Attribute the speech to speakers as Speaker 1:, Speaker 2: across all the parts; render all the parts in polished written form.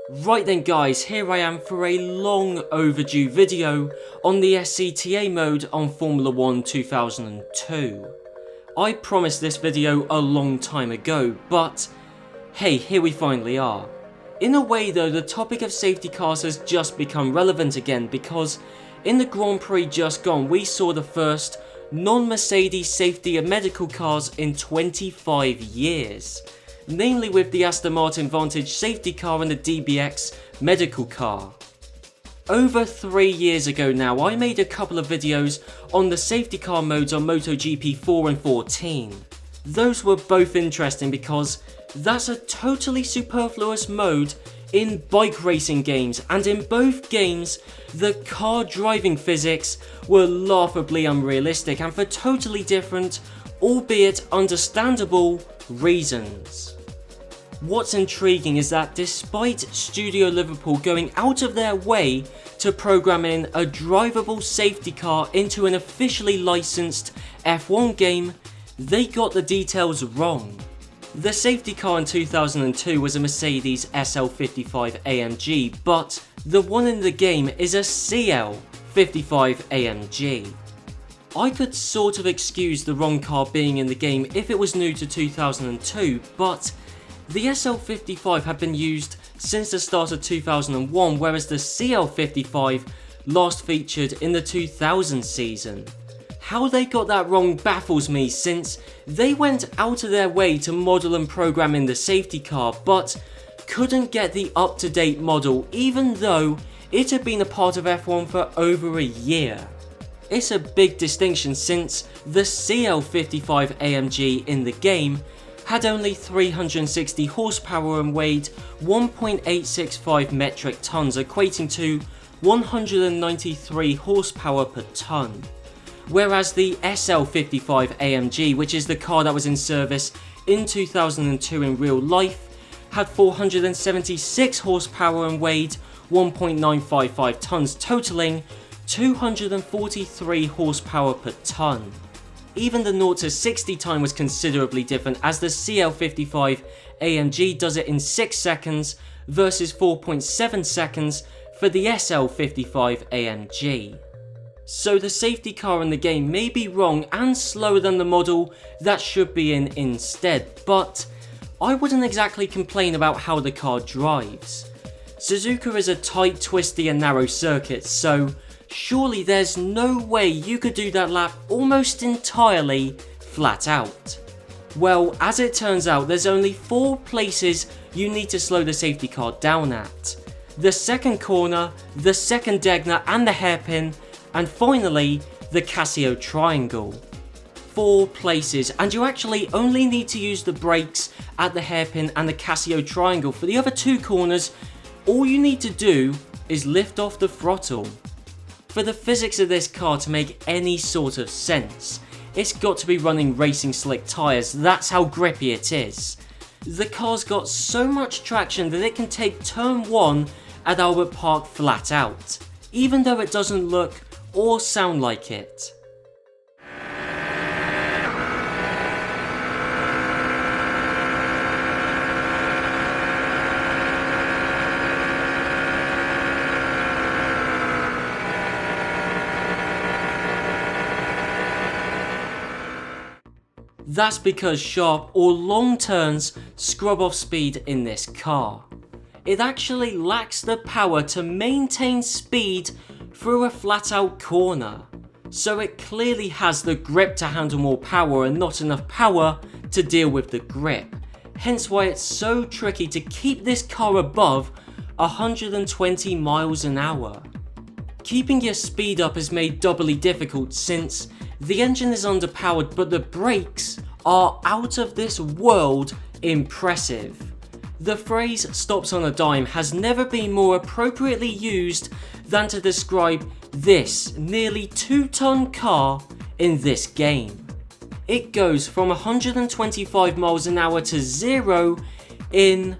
Speaker 1: Right then guys, here I am for a long overdue video on the SCTA mode on Formula 1 2002. I promised this video a long time ago, but hey, here we finally are. In a way though, the topic of safety cars has just become relevant again because in the Grand Prix just gone we saw the first non-Mercedes safety and medical cars in 25 years. Namely with the Aston Martin Vantage safety car and the DBX medical car. Over 3 years ago now, I made a couple of videos on the safety car modes on MotoGP 4 and 14. Those were both interesting because that's a totally superfluous mode in bike racing games, and in both games the car driving physics were laughably unrealistic and for totally different, albeit understandable, reasons. What's intriguing is that despite Studio Liverpool going out of their way to program in a drivable safety car into an officially licensed F1 game, they got the details wrong. The safety car in 2002 was a Mercedes SL55 AMG, but the one in the game is a CL55 AMG. I could sort of excuse the wrong car being in the game if it was new to 2002, but the SL55 had been used since the start of 2001, whereas the CL55 last featured in the 2000 season. How they got that wrong baffles me, since they went out of their way to model and program in the safety car, but couldn't get the up-to-date model even though it had been a part of F1 for over a year. It's a big distinction since the CL55 AMG in the game had only 360 horsepower and weighed 1.865 metric tons, equating to 193 horsepower per ton. Whereas the SL55 AMG, which is the car that was in service in 2002 in real life, had 476 horsepower and weighed 1.955 tons, totaling 243 horsepower per ton. Even the 0 to 60 time was considerably different, as the CL55 AMG does it in 6 seconds versus 4.7 seconds for the SL55 AMG. So the safety car in the game may be wrong and slower than the model that should be in instead, but I wouldn't exactly complain about how the car drives. Suzuka is a tight, twisty and narrow circuit, so surely there's no way you could do that lap almost entirely flat out. Well, as it turns out, there's only 4 places you need to slow the safety car down at. The second corner, the second Degner and the hairpin, and finally the Casio triangle. 4 places, and you actually only need to use the brakes at the hairpin and the Casio triangle. For the other 2 corners, all you need to do is lift off the throttle. For the physics of this car to make any sort of sense, it's got to be running racing slick tyres, that's how grippy it is. The car's got so much traction that it can take turn 1 at Albert Park flat out, even though it doesn't look or sound like it. That's because sharp or long turns scrub off speed in this car. It actually lacks the power to maintain speed through a flat out corner. So it clearly has the grip to handle more power and not enough power to deal with the grip. Hence why it's so tricky to keep this car above 120 miles an hour. Keeping your speed up is made doubly difficult since the engine is underpowered, but the brakes are out of this world impressive. The phrase "stops on a dime" has never been more appropriately used than to describe this nearly 2-ton car in this game. It goes from 125 miles an hour to 0 in,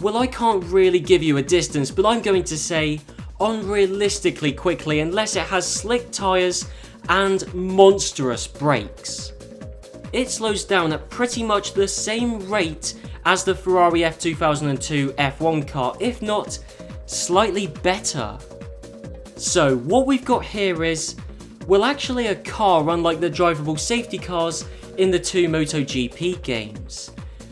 Speaker 1: well, I can't really give you a distance, but I'm going to say unrealistically quickly unless it has slick tyres and monstrous brakes. It slows down at pretty much the same rate as the Ferrari F2002 F1 car, if not slightly better. So what we've got here is, well, actually a car unlike the drivable safety cars in the two MotoGP games.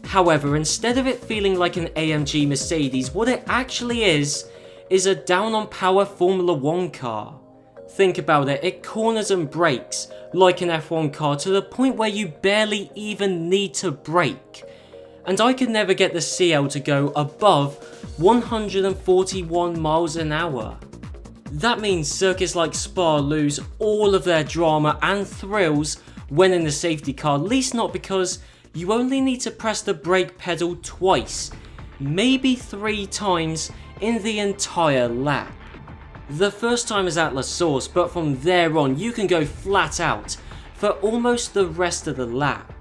Speaker 1: However, instead of it feeling like an AMG Mercedes, what it actually is a down on power Formula 1 car. Think about it, it corners and brakes like an F1 car to the point where you barely even need to brake. And I could never get the CL to go above 141 miles an hour. That means circuits like Spa lose all of their drama and thrills when in the safety car, at least not because you only need to press the brake pedal twice, maybe 3 times in the entire lap. The first time is at La Source, but from there on you can go flat out for almost the rest of the lap.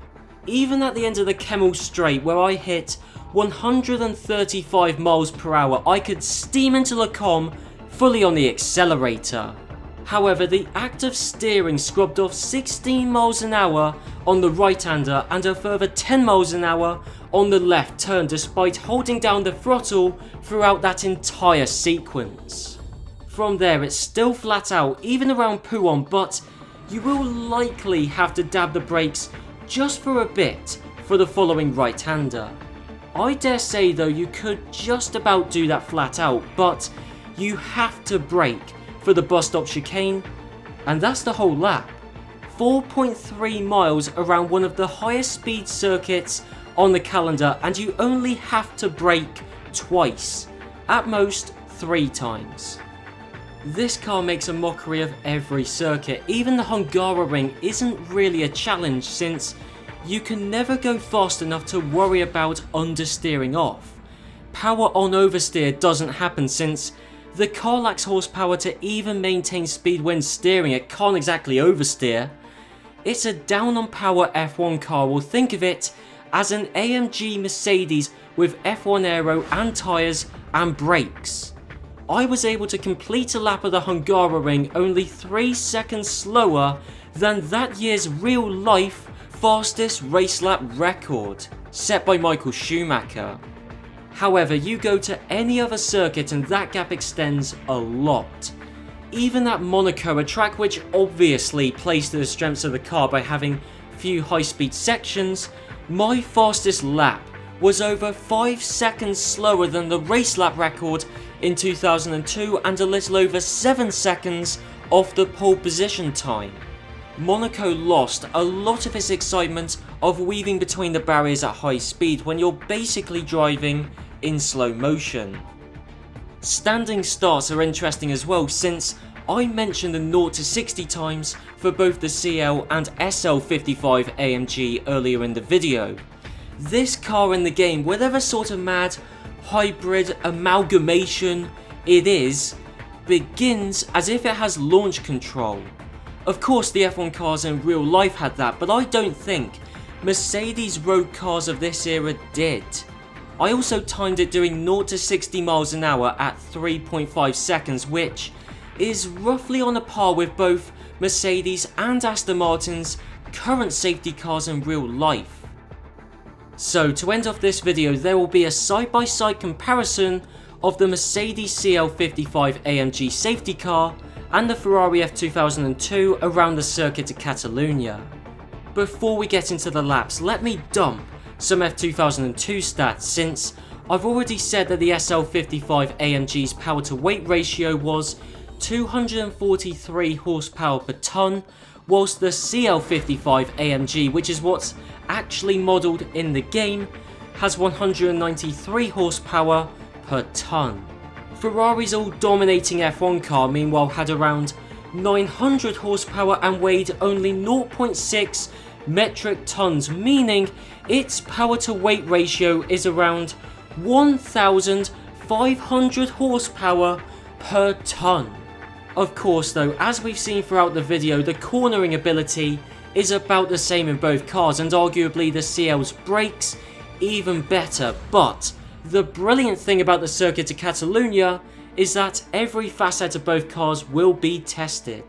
Speaker 1: Even at the end of the Kemmel Straight where I hit 135 miles per hour, I could steam into Le Combe fully on the accelerator. However, the act of steering scrubbed off 16 miles an hour on the right-hander and a further 10 miles an hour on the left turn despite holding down the throttle throughout that entire sequence. From there it's still flat out even around Pouhon, but you will likely have to dab the brakes just for a bit for the following right-hander. I dare say though you could just about do that flat out, but you have to brake for the bus stop chicane, and that's the whole lap. 4.3 miles around one of the highest speed circuits on the calendar, and you only have to brake twice, at most 3 times. This car makes a mockery of every circuit. Even the Hungaroring isn't really a challenge since you can never go fast enough to worry about understeering off. Power on oversteer doesn't happen since the car lacks horsepower to even maintain speed when steering. It can't exactly oversteer. It's a down on power F1 car. We'll think of it as an AMG Mercedes with F1 aero and tyres and brakes. I was able to complete a lap of the Hungaroring only 3 seconds slower than that year's real life fastest race lap record, set by Michael Schumacher. However, you go to any other circuit and that gap extends a lot. Even at Monaco, a track which obviously plays to the strengths of the car by having few high-speed sections, my fastest lap was over 5 seconds slower than the race lap record in 2002 and a little over 7 seconds off the pole position time. Monaco lost a lot of its excitement of weaving between the barriers at high speed when you're basically driving in slow motion. Standing starts are interesting as well since I mentioned the 0 to 60 times for both the CL and SL55 AMG earlier in the video. This car in the game, whatever sort of mad hybrid amalgamation it is, begins as if it has launch control. Of course the F1 cars in real life had that, but I don't think Mercedes road cars of this era did. I also timed it doing 0 to 60 miles an hour at 3.5 seconds, which is roughly on a par with both Mercedes and Aston Martin's current safety cars in real life. So to end off this video, there will be a side-by-side comparison of the Mercedes CL55 AMG safety car and the Ferrari F2002 around the circuit of Catalunya. Before we get into the laps, let me dump some F2002 stats since I've already said that the SL55 AMG's power to weight ratio was 243 horsepower per tonne, whilst the CL55 AMG, which is what's actually modelled in the game, has 193 horsepower per tonne. Ferrari's all-dominating F1 car meanwhile had around 900 horsepower and weighed only 0.6 metric tons, meaning its power to weight ratio is around 1,500 horsepower per tonne. Of course though, as we've seen throughout the video, the cornering ability is about the same in both cars and arguably the CL's brakes even better, but the brilliant thing about the circuit of Catalunya is that every facet of both cars will be tested.